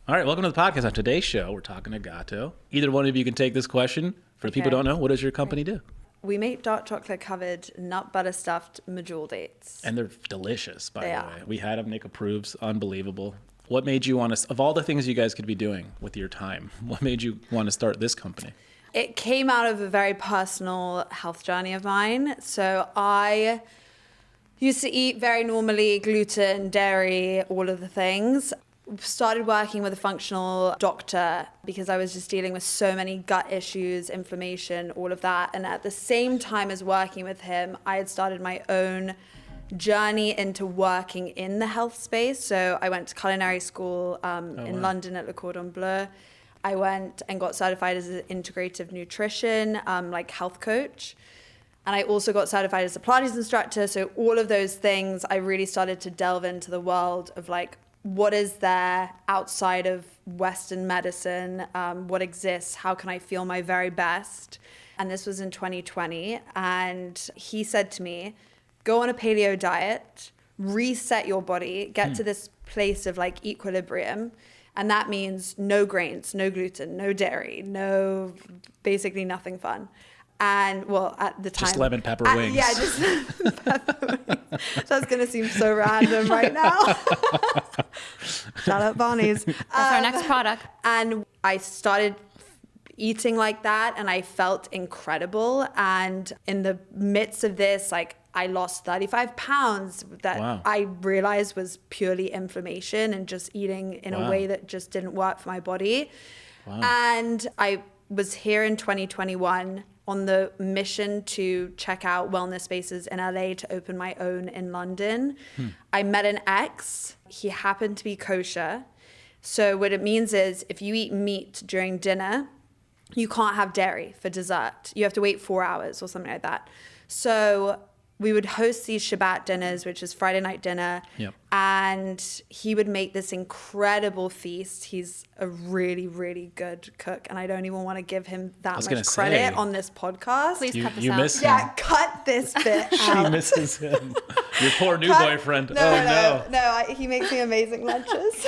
All right, welcome to the podcast. On today's show, we're talking to Gato. Either one of you can take this question. For the people who don't know, what does your company do? We make dark chocolate covered nut butter stuffed medjool dates. And they're delicious, by the way. We had them. Nick approves. Unbelievable. What made you want to, of all the things you guys could be doing with your time, what made you want to start this company? It came out of a very personal health journey of mine. So I used to eat very normally, gluten, dairy, all of the things. Started working with a functional doctor because I was just dealing with so many gut issues, inflammation, all of that. And at the same time as working with him, I had started my own journey into working in the health space. So I went to culinary school in London at Le Cordon Bleu. I went and got certified as an integrative nutrition, like health coach. And I also got certified as a Pilates instructor. So all of those things, I really started to delve into the world of like, what is there outside of Western medicine? What exists? How can I feel my very best? And this was in 2020. And he said to me, go on a paleo diet, reset your body, get to this place of like equilibrium. And that means no grains, no gluten, no dairy, basically nothing fun. And well, at the time, just lemon pepper wings. Yeah, just lemon pepper wings. That's going to seem so random right now. Shout out Barney's. That's our next product. And I started eating like that and I felt incredible. And in the midst of this, like I lost 35 pounds that I realized was purely inflammation and just eating in a way that just didn't work for my body. Wow. And I was here in 2021 on the mission to check out wellness spaces in LA to open my own in London. I met an ex. He happened to be kosher. So what it means is if you eat meat during dinner, you can't have dairy for dessert. You have to wait 4 hours or something like that. So we would host these Shabbat dinners, which is Friday night dinner. Yep. And he would make this incredible feast. He's a really, really good cook. And I don't even want to give him that much credit on this podcast. Please cut this out. Miss him. Yeah, cut this bit out. She misses him. Your poor new boyfriend. No, he makes me amazing lunches.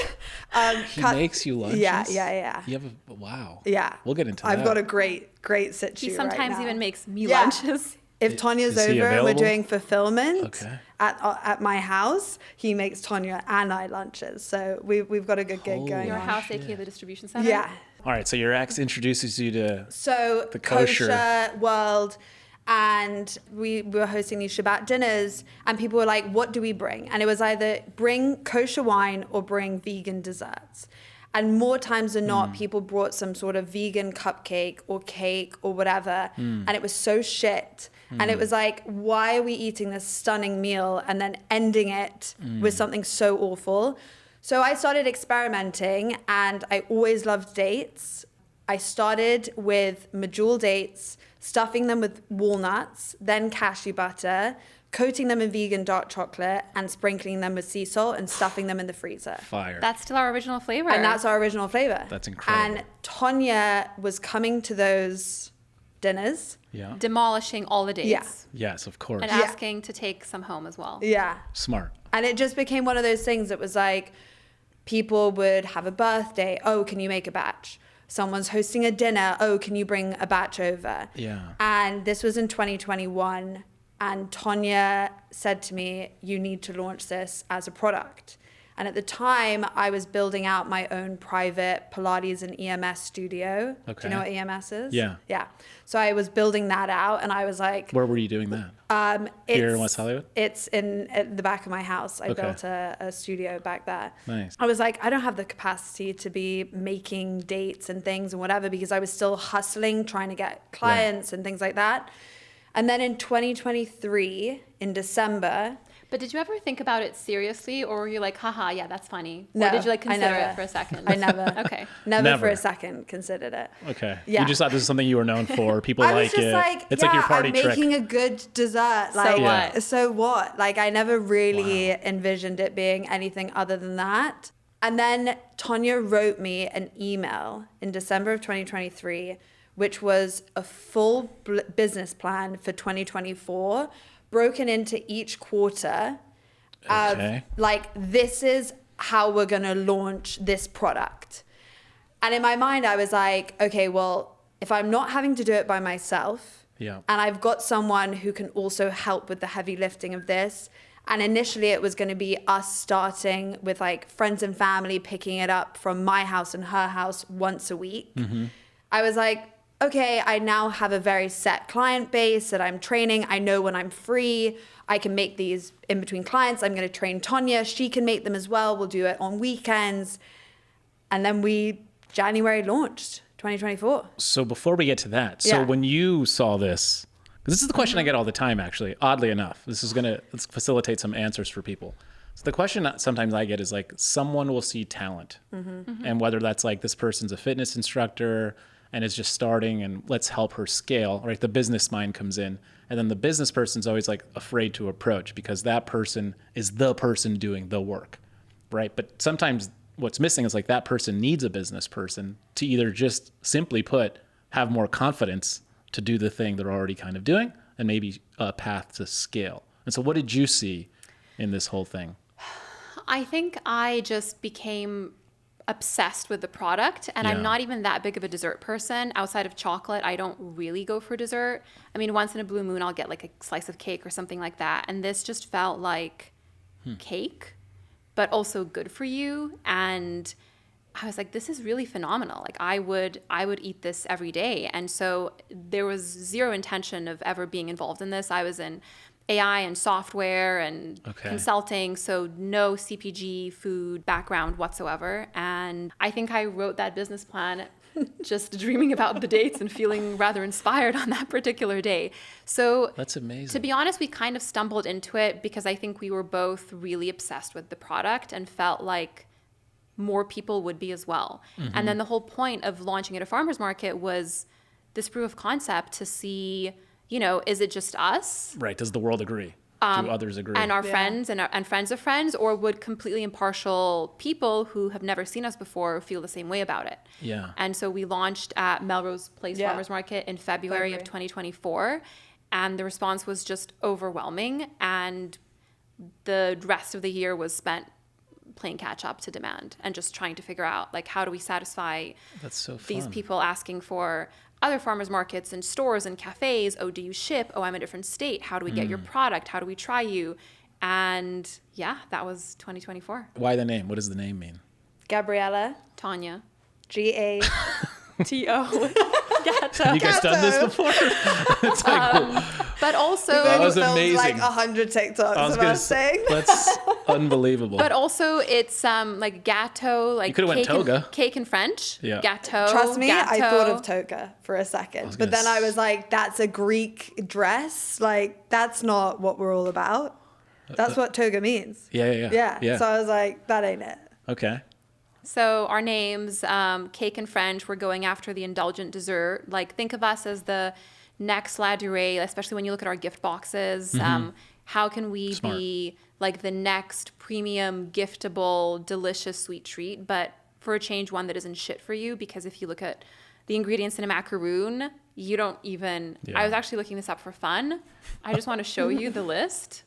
He makes you lunches? Yeah. You have a, wow. Yeah. We'll get into that. I've got a great situ He sometimes right now. even makes me lunches. If Tonya's over and we're doing fulfillment at my house, he makes Tonya and I lunches. So we've got a good gig going Your on. house, aka the distribution center? Yeah. All right, so your ex introduces you to the kosher world. And we were hosting these Shabbat dinners and people were like, what do we bring? And it was either bring kosher wine or bring vegan desserts. And more times than not, people brought some sort of vegan cupcake or cake or whatever. And it was so shit. And it was like, why are we eating this stunning meal and then ending it with something so awful? So I started experimenting and I always loved dates. I started with medjool dates, stuffing them with walnuts, then cashew butter, coating them in vegan dark chocolate and sprinkling them with sea salt and stuffing them in the freezer. Fire. That's still our original flavor. And that's our original flavor. That's incredible. And Tonya was coming to those dinners. Yeah. Demolishing all the dates. Yeah. Yes, of course. And asking to take some home as well. Yeah. Smart. And it just became one of those things that was like, people would have a birthday. Oh, can you make a batch? Someone's hosting a dinner. Oh, can you bring a batch over? Yeah. And this was in 2021. And Tonya said to me, you need to launch this as a product. And at the time, I was building out my own private Pilates and EMS studio. Okay. Do you know what EMS is? Yeah. Yeah. So I was building that out and I was like... Where were you doing that? Here in West Hollywood? It's at the back of my house. I built a studio back there. Nice. I was like, I don't have the capacity to be making dates and things and whatever because I was still hustling, trying to get clients and things like that. And then in 2023, in December... But did you ever think about it seriously, or were you like, haha, yeah, that's funny? No, or did you like consider it for a second? I never. Okay. Never for a second considered it. Okay. Yeah. You just thought this is something you were known for. People I like was just it. like, It's like your party I'm trick. making a good dessert. Like, So what? So what? Like, I never really envisioned it being anything other than that. And then Tonya wrote me an email in December of 2023, which was a full business plan for 2024, broken into each quarter. Okay. Like, this is how we're going to launch this product. And in my mind, I was like, okay, well, if I'm not having to do it by myself, Yeah. and I've got someone who can also help with the heavy lifting of this. And initially it was going to be us starting with like friends and family picking it up from my house and her house once a week. I was like, okay, I now have a very set client base that I'm training. I know when I'm free, I can make these in between clients. I'm going to train Tonya. She can make them as well. We'll do it on weekends. And then January launched 2024. So before we get to that, so when you saw this, 'cause this is the question I get all the time, actually, oddly enough, let's facilitate some answers for people. So the question that sometimes I get is like, someone will see talent, and whether that's like this person's a fitness instructor and is just starting and let's help her scale, right? The business mind comes in, and then the business person's always like afraid to approach because that person is the person doing the work, right? But sometimes what's missing is like that person needs a business person to either just simply put, have more confidence to do the thing they're already kind of doing and maybe a path to scale. And so what did you see in this whole thing? I think I just became obsessed with the product, and I'm not even that big of a dessert person. Outside of chocolate, I don't really go for dessert. I mean, once in a blue moon, I'll get like a slice of cake or something like that. And this just felt like cake, but also good for you. And I was like, this is really phenomenal. Like I would eat this every day. And so there was zero intention of ever being involved in this. I was in AI and software and consulting, so no CPG food background whatsoever. And I think I wrote that business plan just dreaming about the dates and feeling rather inspired on that particular day. So that's amazing. To be honest, we kind of stumbled into it because I think we were both really obsessed with the product and felt like more people would be as well. And then the whole point of launching at a farmer's market was this proof of concept to see, you know, is it just us? Right. Does the world agree? Do others agree? And our friends and friends of friends, or would completely impartial people who have never seen us before feel the same way about it? Yeah. And so we launched at Melrose Place Farmers Market in February of 2024. And the response was just overwhelming. And the rest of the year was spent playing catch up to demand and just trying to figure out, like, how do we satisfy That's so fun. these people asking for other farmers markets and stores and cafes. Oh, do you ship? Oh, I'm a different state. How do we get your product? How do we try you? And yeah, that was 2024. Why the name? What does the name mean? Gabriella, Tonya. Gato. Gato. You guys done this before? It's like, But also, That was filmed amazing. like 100 TikToks of us saying. That's unbelievable. but also it's like Gato, like You could've went cake and- toga. cake in French. Yeah. Gato. Trust me, I Gato. thought of toga for a second. But then I was like, that's a Greek dress. Like, that's not what we're all about. That's what toga means. Yeah. So I was like, that ain't it. Okay. So our names, cake and French, we're going after the indulgent dessert. Like, think of us as the next La Durée, especially when you look at our gift boxes. How can we be like the next premium, giftable, delicious sweet treat, but for a change, one that isn't shit for you? Because if you look at the ingredients in a macaroon, you don't even... Yeah. I was actually looking this up for fun. I just want to show you the list.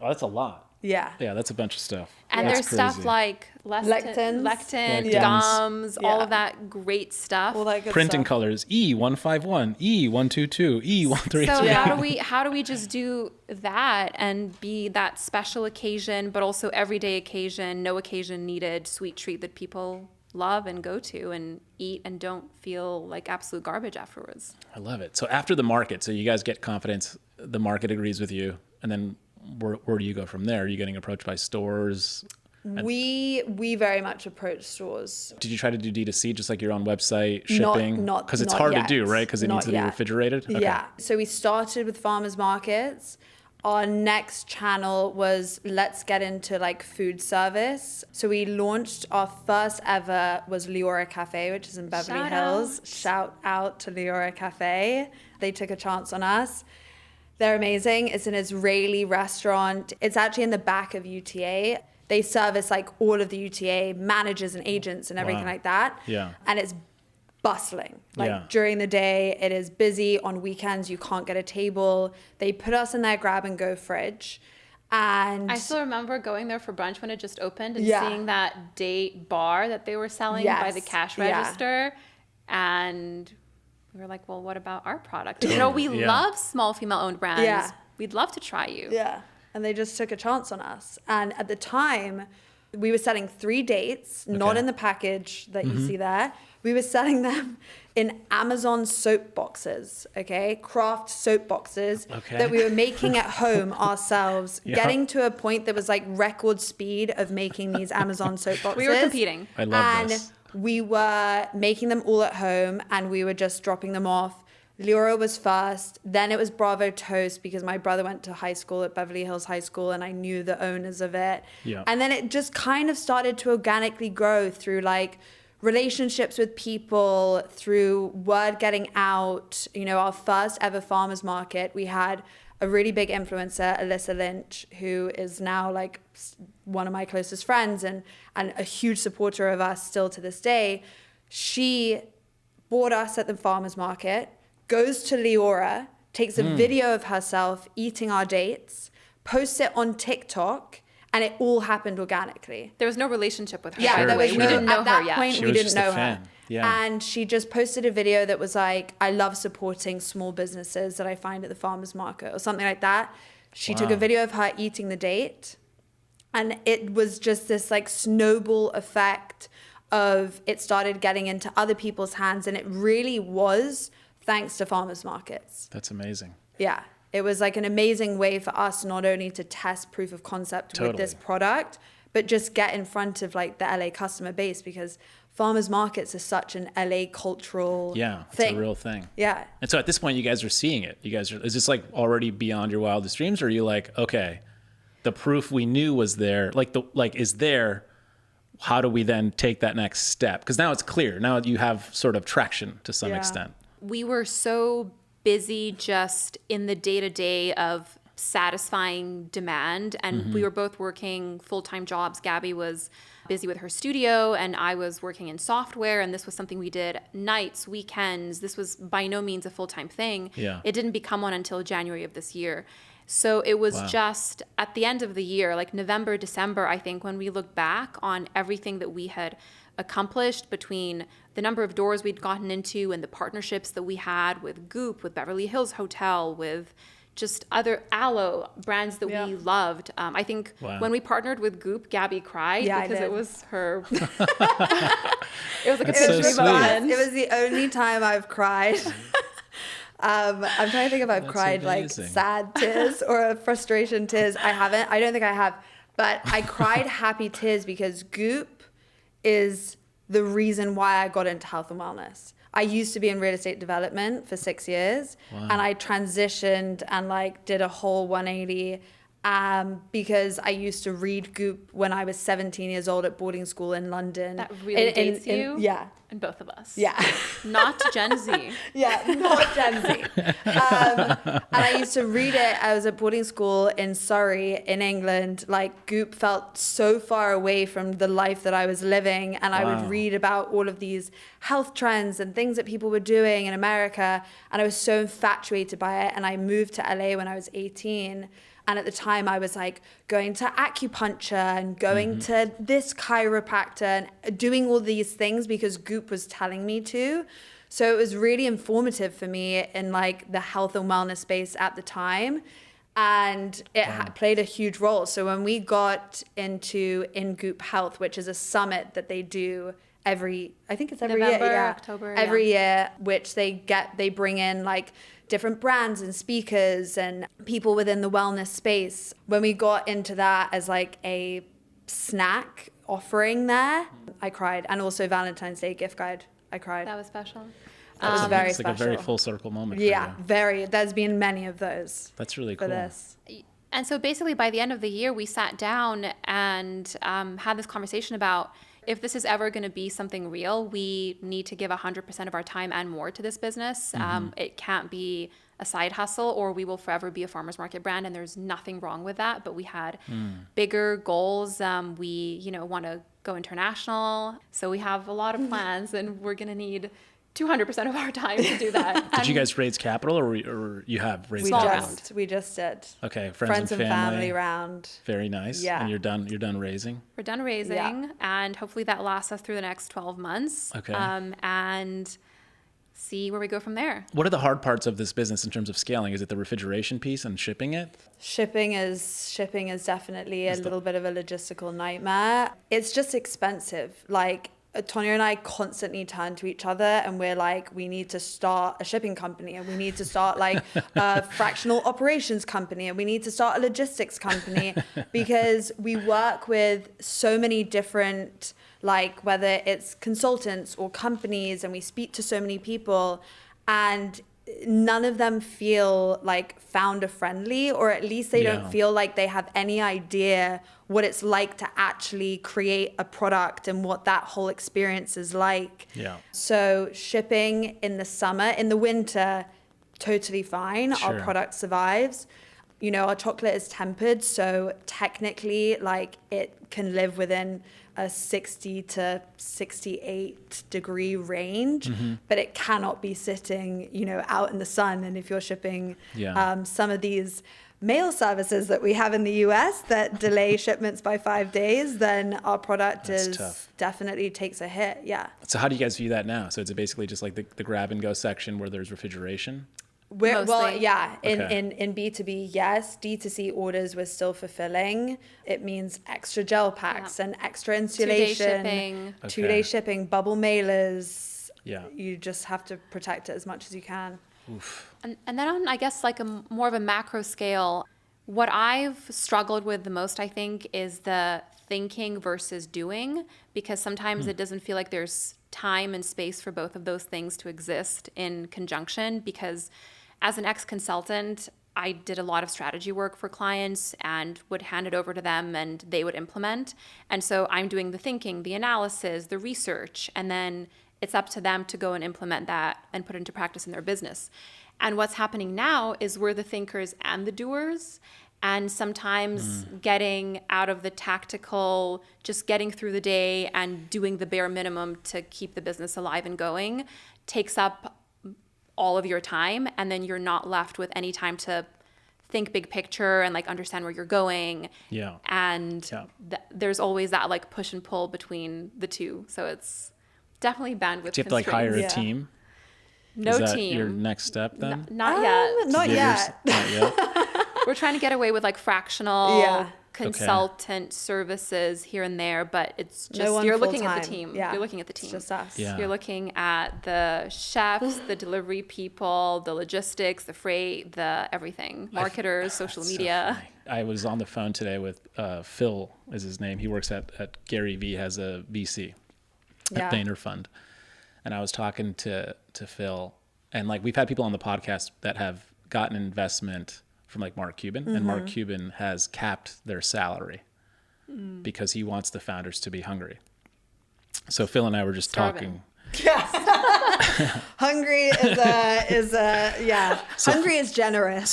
Oh, that's a lot. Yeah. Yeah, that's a bunch of stuff. And That's there's stuff crazy. like Lectins. lectin, Yeah. gums, all Yeah. of that great stuff. All that good Printing stuff. colors: E151, E122, E133. So how do we just do that and be that special occasion, but also everyday occasion, no occasion needed sweet treat that people love and go to and eat and don't feel like absolute garbage afterwards? I love it. So after the market, so you guys get confidence, the market agrees with you, and then where do you go from there? Are you getting approached by stores? We very much approach stores. Did you try to do D2C, just like your own website, shipping? Not Because it's not hard yet. to do, right? Because it Not needs to be yet. refrigerated? Okay. Yeah. So we started with farmers markets. Our next channel was let's get into like food service. So we launched our first ever was Leora Cafe, which is in Beverly Shout Hills. out. Shout out to Leora Cafe. They took a chance on us. They're amazing. It's an Israeli restaurant. It's actually in the back of UTA. They service like all of the UTA managers and agents and everything Wow. like that. Yeah. And it's bustling. Like Yeah. during the day, it is busy. On weekends, you can't get a table. They put us in their grab and go fridge. And I still remember going there for brunch when it just opened and seeing that date bar that they were selling by the cash register. And we were like, well, what about our product? You know, we love small female-owned brands. Yeah. We'd love to try you. Yeah. And they just took a chance on us. And at the time, we were selling 3 dates, not in the package that you see there. We were selling them in Amazon soap boxes, craft soap boxes that we were making at home ourselves, getting to a point that was like record speed of making these Amazon soap boxes. We were competing. I love this. We were making them all at home and we were just dropping them off. Leora was first, then it was Bravo Toast because my brother went to high school at Beverly Hills High School and I knew the owners of it. Yeah. And then it just kind of started to organically grow through like relationships with people, through word getting out. You know, our first ever farmers market, we had a really big influencer, Alyssa Lynch, who is now like one of my closest friends and a huge supporter of us still to this day. She bought us at the farmers market, goes to Leora, takes a video of herself eating our dates, posts it on TikTok, and it all happened organically. There was no relationship with her. Yeah, by the way. we didn't know at that her yet. point, She we was didn't just a know her. fan. Yeah. And she just posted a video that was like, I love supporting small businesses that I find at the farmer's market or something like that. She took a video of her eating the date. And it was just this like snowball effect of it started getting into other people's hands. And it really was thanks to farmers markets. That's amazing. Yeah. It was like an amazing way for us not only to test proof of concept with this product, but just get in front of like the LA customer base because farmers markets are such an LA cultural thing. It's a real thing. Yeah. And so at this point, you guys are seeing it. Is this like already beyond your wildest dreams? Or are you like, okay, the proof we knew was there, is there. How do we then take that next step? Because now it's clear. Now you have sort of traction to some extent. We were so busy just in the day-to-day of satisfying demand, and we were both working full-time jobs. Gabi was busy with her studio and I was working in software, and this was something we did nights, weekends. This was by no means a full-time thing. It didn't become one until January of this year. So it was just at the end of the year, like November, December, I think, when we look back on everything that we had accomplished between the number of doors we'd gotten into and the partnerships that we had with Goop, with Beverly Hills Hotel, with just other aloe brands that we loved. I think when we partnered with Goop, Gabi cried because it was her. It was like It was the only time I've cried. I'm trying to think if I've cried amazing. Like sad tears or frustration tears. I haven't. I don't think I have. But I cried happy tears because Goop is the reason why I got into health and wellness. I used to be in real estate development for 6 years and I transitioned and like did a whole 180 because I used to read Goop when I was 17 years old at boarding school in London. That really dates you? Yeah. And both of us. Yeah. Not Gen Z. Yeah, not Gen Z. And I used to read it. I was at boarding school in Surrey in England. Like Goop felt so far away from the life that I was living. And I would read about all of these health trends and things that people were doing in America. And I was so infatuated by it. And I moved to LA when I was 18. And at the time I was like going to acupuncture and going to this chiropractor and doing all these things because Goop was telling me to. So it was really informative for me in like the health and wellness space at the time. And it played a huge role. So when we got into In Goop Health, which is a summit that they do every November, year. October. Every year, which they bring in like different brands and speakers and people within the wellness space. When we got into that as like a snack offering there, I cried. And also Valentine's Day gift guide, I cried. That was special. That was very it's special. Like a very full circle moment. Yeah, for you. very. There's been many of those. That's really for cool. This. And so basically by the end of the year, we sat down and had this conversation about if this is ever going to be something real, we need to give 100% of our time and more to this business. It can't be a side hustle or we will forever be a farmer's market brand, and there's nothing wrong with that. But we had bigger goals. We, want to go international. So we have a lot of plans and we're going to need 200% of our time to do that. Did you guys raise capital, or you have raised We capital? we just did. Okay, Friends and family round. Very nice. Yeah. And you're done raising? We're done raising, and hopefully that lasts us through the next 12 months. Okay. And see where we go from there. What are the hard parts of this business in terms of scaling? Is it the refrigeration piece and shipping it? Shipping is definitely a little bit of a logistical nightmare. It's just expensive. Like, Tonya and I constantly turn to each other and we're like, we need to start a shipping company, and we need to start like a fractional operations company, and we need to start a logistics company, because we work with so many different, like, whether it's consultants or companies, and we speak to so many people, and none of them feel like founder friendly, or at least they don't feel like they have any idea what it's like to actually create a product and what that whole experience is like. Yeah. So shipping in the summer, in the winter, totally fine. Sure. Our product survives. You know, our chocolate is tempered, so technically, like, it can live within a 60 to 68 degree range, but it cannot be sitting, you know, out in the sun. And if you're shipping some of these mail services that we have in the US that delay shipments by 5 days, then our product definitely takes a hit. Yeah. So how do you guys view that now? So it's basically just like the grab and go section where there's refrigeration? In B2B, yes. D2C orders we're still fulfilling. It means extra gel packs and extra insulation, 2-day shipping, 2-day shipping, bubble mailers. Yeah. You just have to protect it as much as you can. Oof. And then on, I guess, like more of a macro scale, what I've struggled with the most, I think, is the thinking versus doing, because sometimes it doesn't feel like there's time and space for both of those things to exist in conjunction. Because as an ex-consultant, I did a lot of strategy work for clients and would hand it over to them and they would implement. And so I'm doing the thinking, the analysis, the research, and then it's up to them to go and implement that and put it into practice in their business. And what's happening now is we're the thinkers and the doers. And sometimes getting out of the tactical, just getting through the day and doing the bare minimum to keep the business alive and going takes up all of your time. And then you're not left with any time to think big picture and like understand where you're going. Yeah. And there's always that like push and pull between the two. So it's definitely bandwidth. Do you have to like hire a team? No Is that team. your next step then? Not yet. Not yet. Not yet. We're trying to get away with like fractional consultant services here and there, but it's just you're looking at the team. Yeah. You're looking at the team. It's just us. Yeah. You're looking at the chefs, the delivery people, the logistics, the freight, the everything, marketers, social media. So I was on the phone today with Phil is his name. He works at Gary V, has a VC at Vayner Fund. And I was talking to Phil, and like we've had people on the podcast that have gotten investment from like Mark Cuban, and Mark Cuban has capped their salary because he wants the founders to be hungry. So Phil and I were just talking. Yes. Hungry is hungry is generous.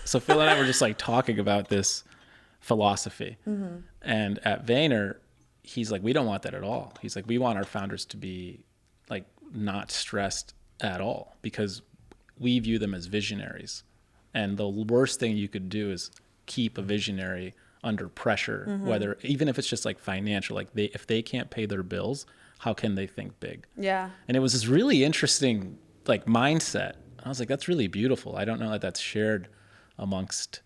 So Phil and I were just like talking about this philosophy. And at Vayner, he's like, we don't want that at all. He's like, we want our founders to be like not stressed at all, because we view them as visionaries. And the worst thing you could do is keep a visionary under pressure, whether even if it's just like financial, like if they can't pay their bills, how can they think big? Yeah. And it was this really interesting like mindset. I was like, that's really beautiful. I don't know that that's shared amongst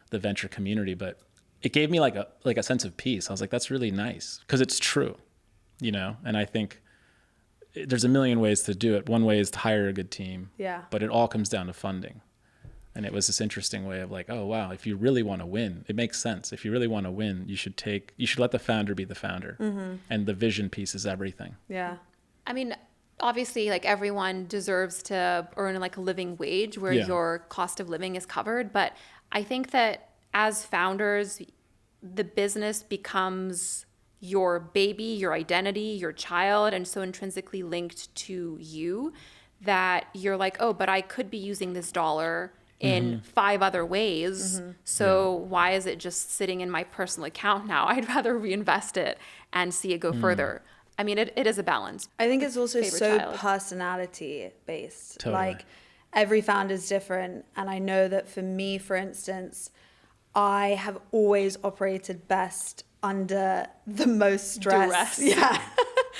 the venture community, but it gave me like a sense of peace. I was like, that's really nice, because it's true, you know? And I think there's a million ways to do it. One way is to hire a good team. Yeah. But it all comes down to funding. And it was this interesting way of like, oh, wow, if you really want to win, it makes sense. If you really want to win, you should let the founder be the founder. And the vision piece is everything. Yeah. I mean, obviously, like everyone deserves to earn like a living wage where your cost of living is covered. But I think that as founders, the business becomes your baby, your identity, your child, and so intrinsically linked to you that you're like, oh, but I could be using this dollar in 5 other ways. So why is it just sitting in my personal account now? I'd rather reinvest it and see it go further. I mean, it is a balance. I think it's also Favorite so child. personality based. Totally. Like every founder is different. And I know that for me, for instance, I have always operated best under the most stress. Duress. Yeah.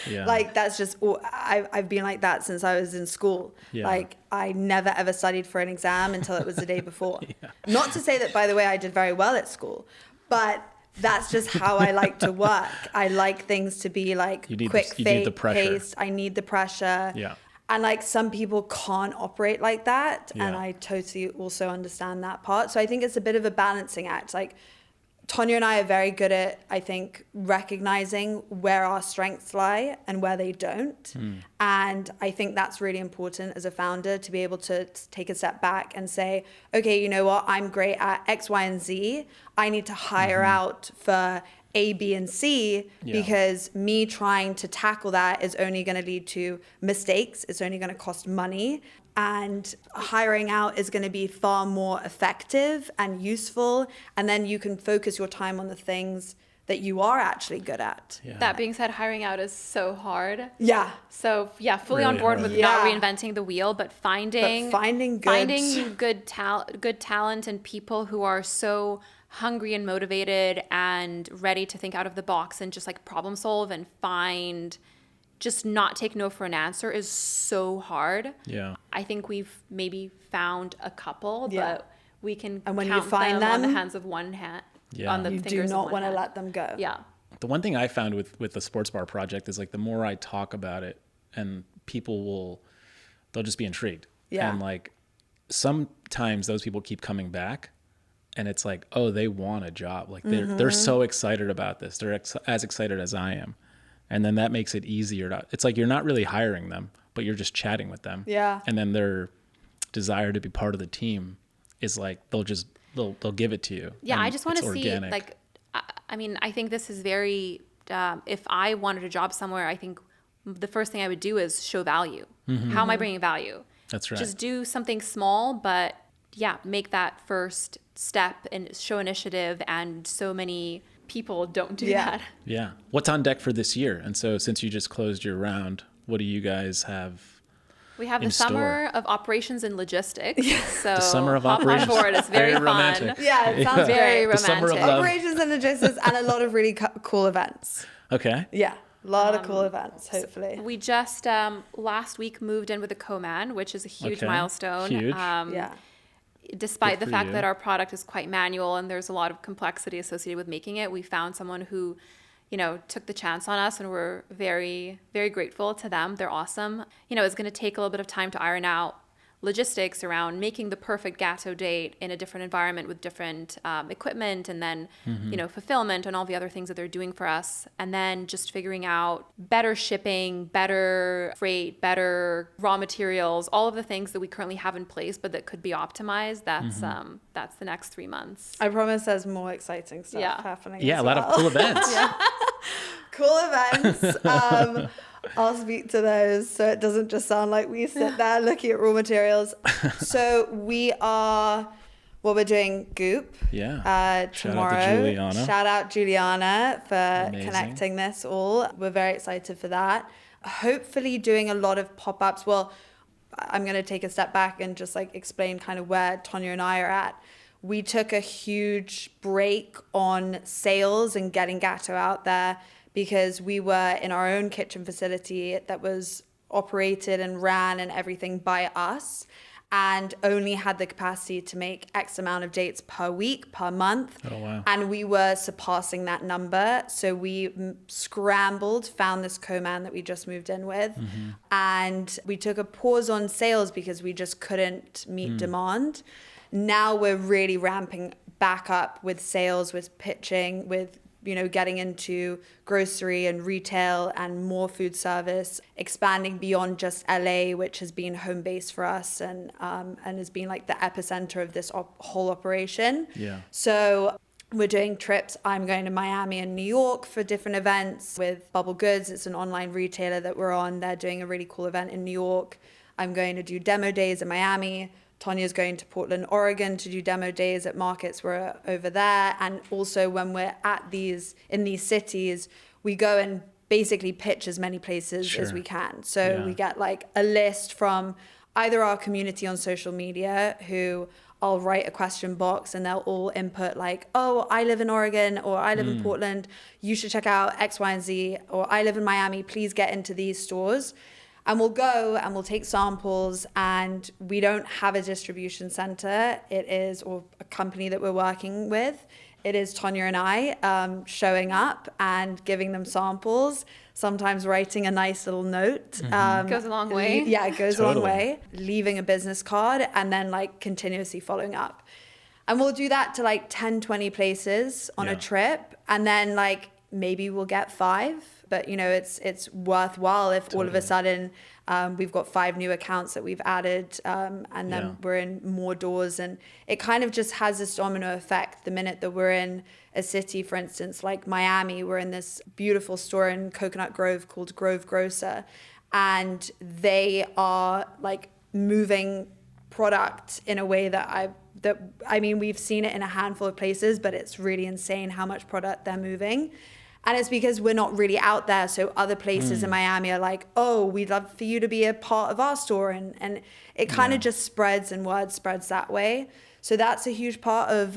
Yeah. Like that's just, I've been like that since I was in school. Yeah. Like I never ever studied for an exam until it was the day before. Not to say that, by the way, I did very well at school, but that's just how I like to work. I like things to be like You need quick, you need the pressure. paced. I need the pressure. Yeah. And like some people can't operate like that. And Yeah. I totally also understand that part. So I think it's a bit of a balancing act. Like Tonya and I are very good at, I think, recognizing where our strengths lie and where they don't. And I think that's really important as a founder to be able to take a step back and say, okay, you know what? I'm great at X, Y, and Z. I need to hire out for A, B, and C because me trying to tackle that is only going to lead to mistakes. It's only going to cost money. And hiring out is going to be far more effective and useful. And then you can focus your time on the things that you are actually good at. Yeah. That being said, hiring out is so hard. Yeah. So yeah, fully Really on board hard. with not Yeah. reinventing the wheel, but finding good talent and people who are so hungry and motivated and ready to think out of the box and just like problem solve and just not take no for an answer is so hard. Yeah. I think we've maybe found a couple, Yeah. but we can And when you count find them on the them, hands of one hand. Yeah. On the You do fingers of not one want to hand. let them go. Yeah. The one thing I found with the sports bar project is like the more I talk about it and they'll just be intrigued. Yeah. And like sometimes those people keep coming back and it's like, oh, they want a job. Like they're so excited about this. They're as excited as I am. And then that makes it easier. It's like you're not really hiring them, but you're just chatting with them. Yeah. And then their desire to be part of the team is like, they'll give it to you. Yeah, And I just want it's to see, organic. like, I mean, I think this is very, if I wanted a job somewhere, I think the first thing I would do is show value. How am I bringing value? That's right. Just do something small, but yeah, make that first step and show initiative. And so many people don't do Yeah. that. Yeah. What's on deck for this year? And so since you just closed your round, what do you guys have? We have in the summer store? of operations and logistics. So The summer of hop operations. on board. It's very, fun. romantic. Yeah, it sounds Very great. The summer of romantic. love. Operations and logistics and a lot of really cool events. Okay. Yeah, a lot of cool events, hopefully. We just last week moved in with a co-man, which is a huge Okay. milestone. Huge. Yeah. Despite Good the for fact you. that our product is quite manual and there's a lot of complexity associated with making it, we found someone who, took the chance on us, and we're very, very grateful to them. They're awesome. It's going to take a little bit of time to iron out logistics around making the perfect Gato date in a different environment with different equipment, and then fulfillment and all the other things that they're doing for us, and then just figuring out better shipping, better freight, better raw materials, all of the things that we currently have in place but that could be optimized. That's the next 3 months. I promise there's more exciting stuff Yeah. happening. Yeah, as a lot of well. cool events. Cool events. I'll speak to those so it doesn't just sound like we sit there looking at raw materials. So we're doing Goop Yeah. tomorrow. Shout out to Juliana. Shout out Juliana for Amazing. connecting this all. We're very excited for that. Hopefully doing a lot of pop-ups. Well, I'm going to take a step back and just like explain kind of where Tonya and I are at. We took a huge break on sales and getting Gato out there because we were in our own kitchen facility that was operated and ran and everything by us, and only had the capacity to make X amount of dates per week, per month. Oh, wow. And we were surpassing that number. So we scrambled, found this co-man that we just moved in with. And we took a pause on sales because we just couldn't meet demand. Now we're really ramping back up with sales, with pitching, with getting into grocery and retail and more food service, expanding beyond just LA, which has been home base for us and has been like the epicenter of this whole operation. Yeah. So we're doing trips. I'm going to Miami and New York for different events with Bubble Goods. It's an online retailer that we're on. They're doing a really cool event in New York. I'm going to do demo days in Miami. Tonya's going to Portland, Oregon to do demo days at markets. We're over there. And also when we're in these cities, we go and basically pitch as many places as we can. So we get like a list from either our community on social media, who I'll write a question box and they'll all input like, oh, I live in Oregon, or I live in Portland, you should check out X, Y, and Z, or I live in Miami, please get into these stores. And we'll go and we'll take samples, and we don't have a distribution center. It is, or a company that we're working with. It is Tonya and I showing up and giving them samples, sometimes writing a nice little note. Goes a long way. Yeah, it goes a long way. Leaving a business card, and then like continuously following up. And we'll do that to like 10, 20 places on a trip. And then like maybe we'll get 5. But, you know, it's worthwhile if all of a sudden we've got 5 new accounts that we've added, and then we're in more doors. And it kind of just has this domino effect. The minute that we're in a city, for instance, like Miami, we're in this beautiful store in Coconut Grove called Grove Grocer. And they are like moving product in a way that I mean, we've seen it in a handful of places, but it's really insane how much product they're moving. And it's because we're not really out there. So other places in Miami are like, oh, we'd love for you to be a part of our store. And it kind of just spreads, and word spreads that way. So that's a huge part of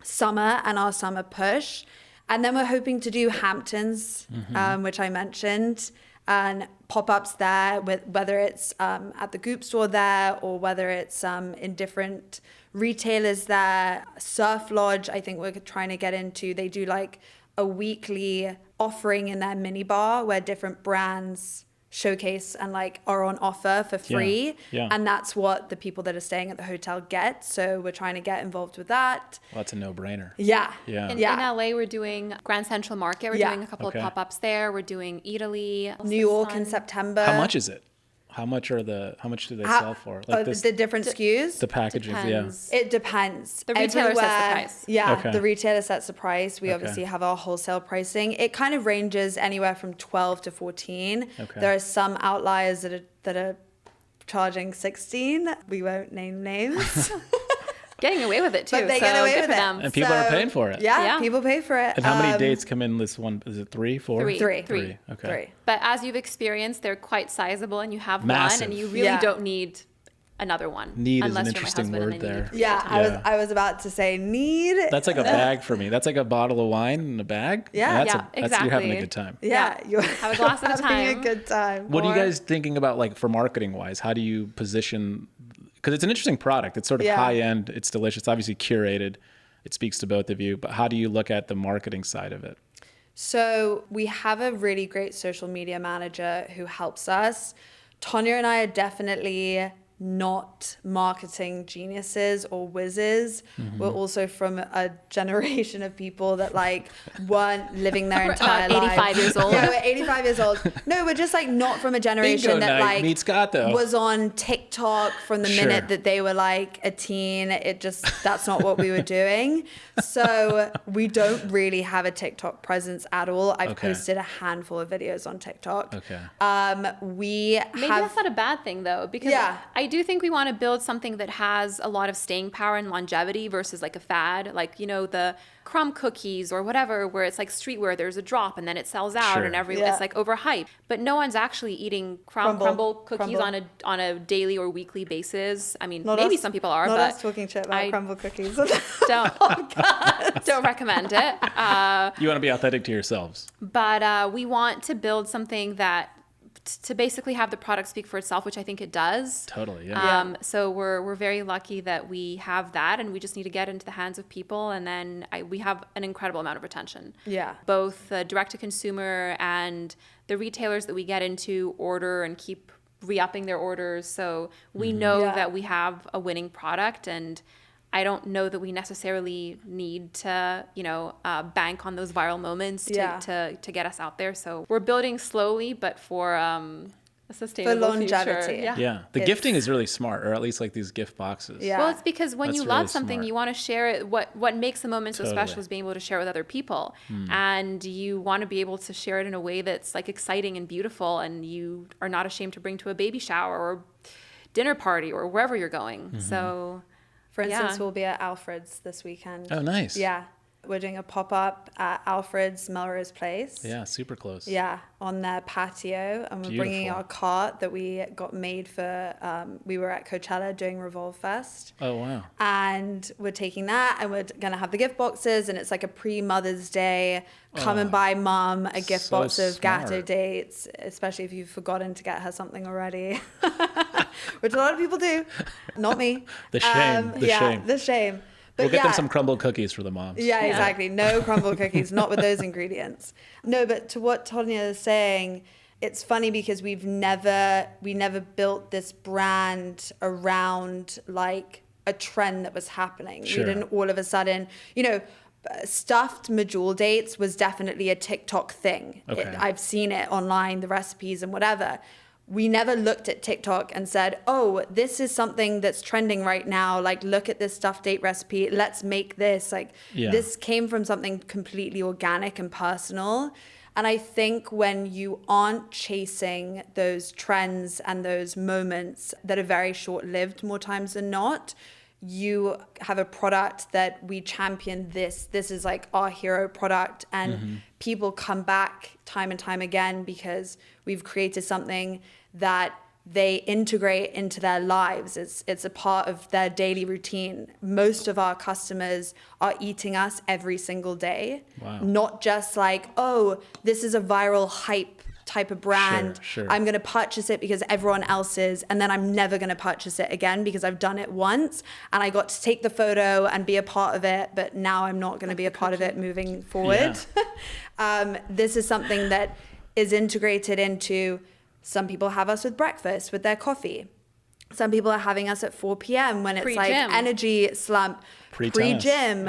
summer and our summer push. And then we're hoping to do Hamptons, which I mentioned, and pop-ups there, whether it's at the Goop store there, or whether it's in different retailers there. Surf Lodge, I think we're trying to get into. They do like a weekly offering in their mini bar where different brands showcase and like are on offer for free. And that's what the people that are staying at the hotel get. So we're trying to get involved with that. Well, that's a no-brainer. In LA, we're doing Grand Central Market. We're doing a couple of pop-ups there. We're doing Italy. New York in September. How much is it? How much do they sell for? Like the different SKUs? The packages, depends. It depends. The retailer sets the price. Yeah, the retailer sets the price. We obviously have our wholesale pricing. It kind of ranges anywhere from 12 to 14. There are some outliers that are charging 16. We won't name names. Getting away with it too. But they get away with it. Them. And people are paying for it. Yeah, people pay for it. And how many dates come in this one? Is it 3, 4? 3. 3. Okay. 3. But as you've experienced, they're quite sizable, and you have Massive. one, and you really don't need another one. Need is unless an you're my interesting husband word and then you there. need Yeah, I was about to say need. That's like a bag for me. That's like a bottle of wine in a bag. Exactly. You're having a good time. Yeah, you're have a glass at a time. having a good time. What are you guys thinking about, like, for marketing wise? How do you position? Because it's an interesting product. It's sort of high end. It's delicious. It's obviously curated. It speaks to both of you. But how do you look at the marketing side of it? So we have a really great social media manager who helps us. Tonya and I are definitely not marketing geniuses or whizzes. We're also from a generation of people that like weren't living their entire lives. 85 years old. Yeah, we're 85 years old. No, we're just like not from a generation Bingo that night like meets Gato. was on TikTok from the Sure. minute that they were like a teen. That's not what we were doing. So we don't really have a TikTok presence at all. I've posted a handful of videos on TikTok. Maybe that's not a bad thing though, because I do think we want to build something that has a lot of staying power and longevity versus like a fad, like, you know, the crumb cookies or whatever, where it's like streetwear, there's a drop and then it sells out and it's like overhyped. But no one's actually eating crumble cookies on a daily or weekly basis. I mean, maybe some people are, not but us talking shit about crumble cookies. don't recommend it. You want to be authentic to yourselves. But we want to build something that to basically have the product speak for itself, which I think it does. Totally, yeah. So we're very lucky that we have that, and we just need to get into the hands of people, and then we have an incredible amount of retention. Yeah. Both direct to consumer and the retailers that we get into order and keep re-upping their orders. So we know that we have a winning product, and I don't know that we necessarily need to, bank on those viral moments to get us out there. So we're building slowly, but for a sustainable longevity. future. Yeah. The gifting is really smart, or at least like these gift boxes. Yeah. Well, it's because when That's you really love something, smart. you want to share it. What makes a moment so special is being able to share with other people. And you want to be able to share it in a way that's like exciting and beautiful, and you are not ashamed to bring to a baby shower or dinner party or wherever you're going. So... For instance, we'll be at Alfred's this weekend. Oh, nice. Yeah. We're doing a pop-up at Alfred's Melrose Place. Yeah, super close. Yeah, on their patio. And we're bringing our cart that we got made for, we were at Coachella doing Revolve Fest. Oh, wow. And we're taking that and we're going to have the gift boxes, and it's like a pre-Mother's Day, come and buy mom a gift box of Gato dates, especially if you've forgotten to get her something already, which a lot of people do. Not me. The shame. The shame. But we'll get them some crumble cookies for the moms. Yeah, exactly. No crumble cookies, not with those ingredients. No, but to what Tonya is saying, it's funny because we never built this brand around like a trend that was happening. Sure. We didn't all of a sudden, stuffed medjool dates was definitely a TikTok thing. Okay. I've seen it online, the recipes and whatever. We never looked at TikTok and said, oh, this is something that's trending right now. Like, look at this stuffed date recipe. Let's make this. This came from something completely organic and personal. And I think when you aren't chasing those trends and those moments that are very short-lived more times than not, you have a product that we champion this is like our hero product, and people come back time and time again because we've created something that they integrate into their lives. It's a part of their daily routine. Most of our customers are eating us every single day. Wow. Not just like, oh, this is a viral hype type of brand. Sure. I'm going to purchase it because everyone else is, and then I'm never going to purchase it again because I've done it once and I got to take the photo and be a part of it, but now I'm not going to be a part of it moving forward. Yeah. This is something that is integrated into, some people have us with breakfast, with their coffee. Some people are having us at 4 p.m. when it's Pre-gym. like energy slump, pre-gym,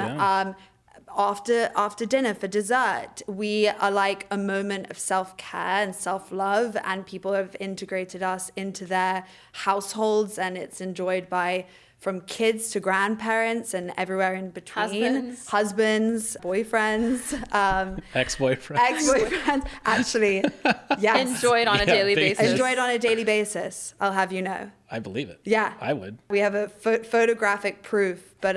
after dinner for dessert. We are like a moment of self-care and self-love, and people have integrated us into their households, and it's enjoyed by from kids to grandparents and everywhere in between. Husbands, boyfriends, ex-boyfriends. Actually, yes. Enjoyed on a daily basis. Enjoyed on a daily basis, I'll have you know. I believe it. Yeah. I would. We have a photographic proof, but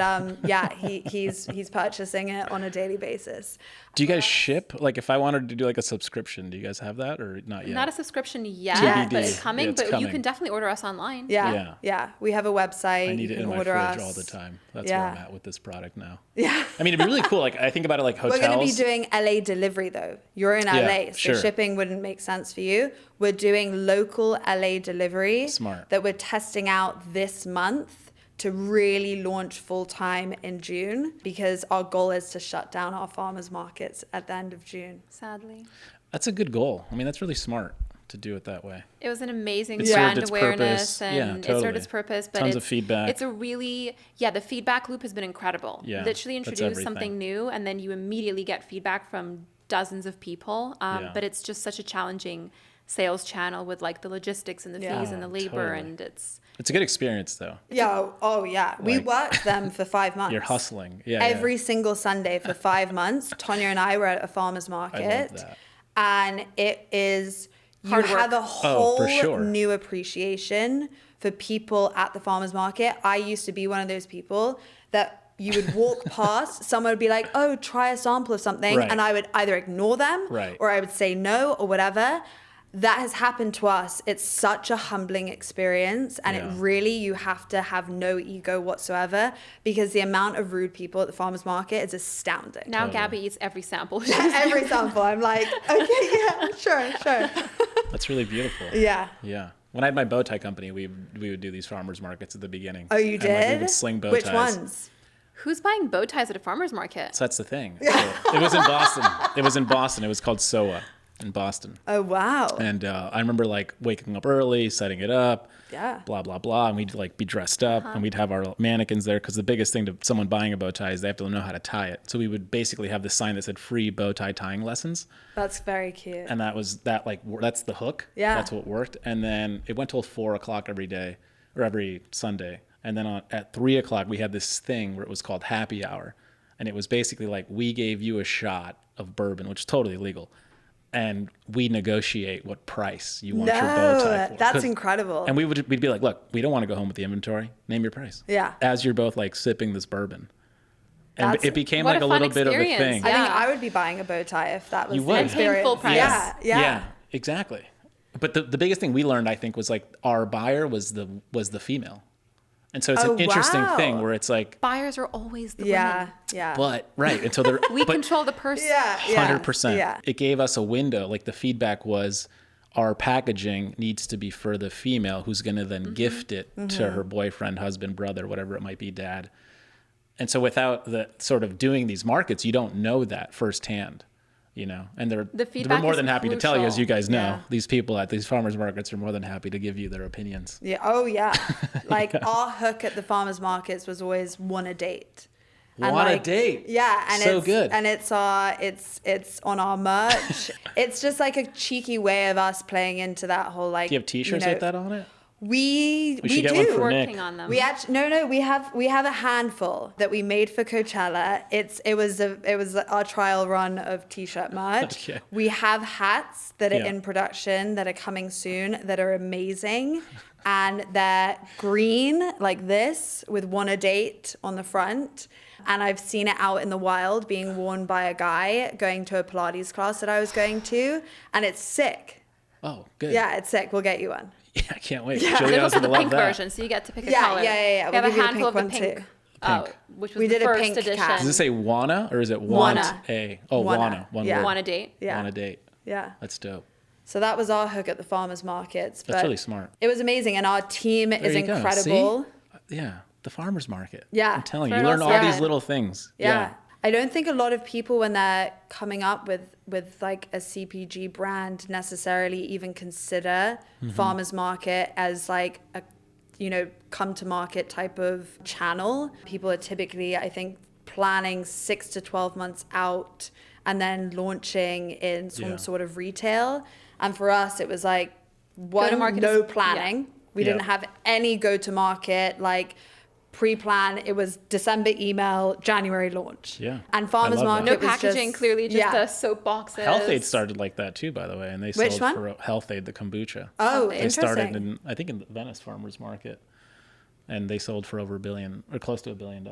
he's purchasing it on a daily basis. Do you guys ship? Like, if I wanted to do like a subscription, do you guys have that or not yet? Not a subscription yet, TBD. but it's coming. Yeah, it's but coming. you can definitely order us online. Yeah. We have a website. I need it in my order fridge us all the time. That's where I'm at with this product now. Yeah. I mean, it'd be really cool. Like, I think about it like hotels. We're going to be doing LA delivery though. You're in LA, so sure. shipping wouldn't make sense for you. We're doing local LA delivery. Smart. That we're testing out this month to really launch full time in June, because our goal is to shut down our farmers markets at the end of June. Sadly. That's a good goal. I mean, that's really smart to do it that way. It was an amazing It brand served its awareness purpose. and Yeah, it served its purpose. But Tons of feedback. It's a really, the feedback loop has been incredible. Yeah, Literally that's introduce something everything. new and then you immediately get feedback from dozens of people. But it's just such a challenging sales channel with like the logistics and the fees and the labor, totally. and it's a good experience though. We worked them for 5 months. You're hustling. Every single Sunday for 5 months. Tonya and I were at a farmer's market. I love that. And it is, you Hard work. have a whole for sure. new appreciation for people at the farmer's market. I used to be one of those people that you would walk past, someone would be like, oh, try a sample of something. Right. And I would either ignore them or I would say no or whatever. That has happened to us. It's such a humbling experience, and it really, you have to have no ego whatsoever, because the amount of rude people at the farmer's market is astounding. now Gabi eats every sample. Every sample, I'm like, okay, yeah, sure. That's really beautiful. Yeah. Yeah. When I had my bow tie company, we would do these farmers markets at the beginning. Oh, you did? And, like, we would sling bow Which ties. ones? Who's buying bow ties at a farmer's market? So that's the thing. So it was in Boston. It was called SOA in Boston. Oh, wow. And I remember like waking up early, setting it up, blah, blah, blah. And we'd like be dressed up and we'd have our mannequins there, because the biggest thing to someone buying a bow tie is they have to know how to tie it. So we would basically have this sign that said free bow tie tying lessons. That's very cute. And that's the hook. Yeah. That's what worked. And then it went till 4:00 every day or every Sunday. And then at 3:00, we had this thing where it was called happy hour. And it was basically like, we gave you a shot of bourbon, which is totally illegal. And we negotiate what price you want your bow tie for. That's incredible. And we'd be like, look, we don't want to go home with the inventory. Name your price. Yeah. As you're both like sipping this bourbon. And it became what like a a fun little bit of a experience. thing. I think Yeah. I would be buying a bow tie if that was You the would. And paying experience. full price. Yeah. Exactly. But the biggest thing we learned, I think, was like our buyer was the female. And so it's an interesting thing where it's like, Buyers are always the women. Yeah. but right. And so they're, We but control the purse. Yeah. 100%. Yeah. It gave us a window. Like the feedback was our packaging needs to be for the female who's going to then gift it to her boyfriend, husband, brother, whatever it might be, dad. And so without the sort of doing these markets, you don't know that firsthand. You know, and The we're feedback more is than happy to tell you, as you guys know, Yeah. these people at these farmers markets are more than happy to give you their opinions. Yeah. Oh, yeah. Like our hook at the farmers markets was always want a date. And Want a date. Yeah, and So it's good. and it's on our merch. It's just like a cheeky way of us playing into that whole like. Do you have T-shirts with that on it? We should get do. one for Working Nick. on them. We actually we have a handful that we made for Coachella. It was our trial run of t-shirt merch. Okay. We have hats that are Yeah. in production that are coming soon that are amazing, and they're green like this with "Want a Date" on the front. And I've seen it out in the wild being worn by a guy going to a Pilates class that I was going to, and it's sick. Oh, good. Yeah, it's sick. We'll get you one. Yeah, I can't wait. Yeah. Juliana's There's also gonna the love pink that. version, so you get to pick a Yeah, color. yeah. We We'll have a give you the handful of pink the one pink, Pink. which was We the did a first pink edition. cat. Does it say wanna or is it want Wanna. a? Oh, Wanna. wanna. One Yeah. word. Want a date. Yeah. Want a date. Yeah. That's dope. So that was our hook at the farmers markets. That's but really smart. It was amazing, and our team is There you go. incredible. See? Yeah, the farmers market. Yeah. I'm telling you, That's you what learn I all said. these little things. Yeah. I don't think a lot of people, when they're coming up with like a CPG brand, necessarily even consider farmers market as like a come to market type of channel. People are typically, I think, planning 6 to 12 months out and then launching in some sort of retail. And for us, it was like Go-to-market no is- planning. We Yeah. didn't have any go to market like pre-plan. It was December email, January launch. Yeah. And farmers I love that. market No was packaging, just, clearly just yeah. the soap boxes. Health Aid started like that too, by the way, and they Which sold one? for Health Aid, the kombucha. Oh, They They interesting. started in, I think, in the Venice Farmers Market, and they sold for over $1 billion or close to $1 billion.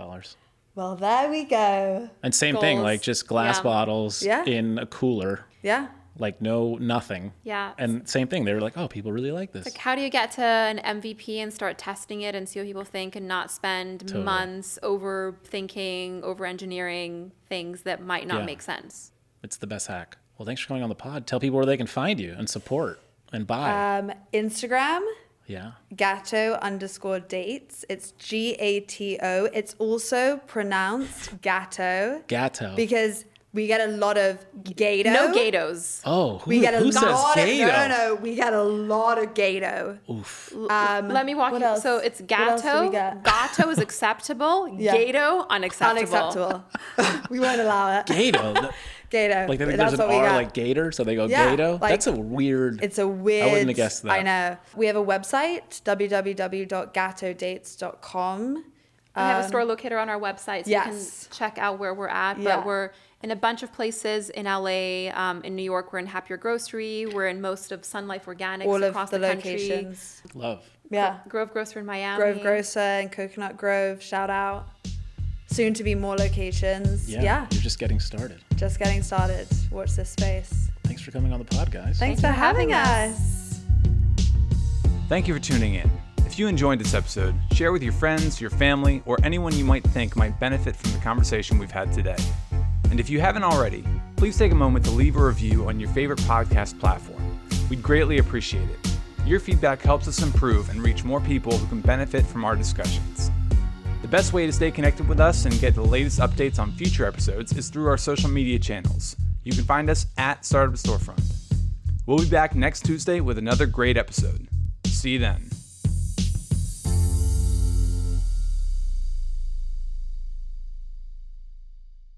Well, there we go. And same thing, Goals. like just glass Yeah. bottles Yeah. in a cooler, Yeah. like nothing. Yeah. And same thing, they were like, oh, people really like this. Like, how do you get to an MVP and start testing it and see what people think and not spend Totally. months overthinking, over-engineering things that might not Yeah. make sense? It's the best hack. Well, thanks for coming on the pod. Tell people where they can find you and support and buy. Instagram, Yeah. Gato_dates. It's Gato. It's also pronounced Gato Gato. because we get a lot of Gato. No Gatos. Oh, We get a who says lot Gato? no, we get a lot of Gato. Oof. Let me walk what you. else? So it's What else do we Gato. get? Gato is acceptable. Yeah. Gato unacceptable. Unacceptable. We won't allow it. Gato. Gato. Like they think That's there's an what we R got. like Gator, so they go Yeah, Gato. like- That's a weird. It's a weird. I wouldn't have guessed that. I know. We have a website, www.gatodates.com. We have a store locator on our website, so Yes. you can check out where we're at. Yeah. But we're in a bunch of places in LA, in New York. We're in Happier Grocery. We're in most of Sun Life Organics All of across the country. locations. Love. Yeah. Grove Grocer in Miami. Grove Grocer and Coconut Grove, shout out. Soon to be more locations. Yeah. You're just getting started. Just getting started. Watch this space. Thanks for coming on the pod, guys. Thanks for having us. Thank you for tuning in. If you enjoyed this episode, share with your friends, your family, or anyone you might think might benefit from the conversation we've had today. And if you haven't already, please take a moment to leave a review on your favorite podcast platform. We'd greatly appreciate it. Your feedback helps us improve and reach more people who can benefit from our discussions. The best way to stay connected with us and get the latest updates on future episodes is through our social media channels. You can find us at Startup Storefront. We'll be back next Tuesday with another great episode. See you then.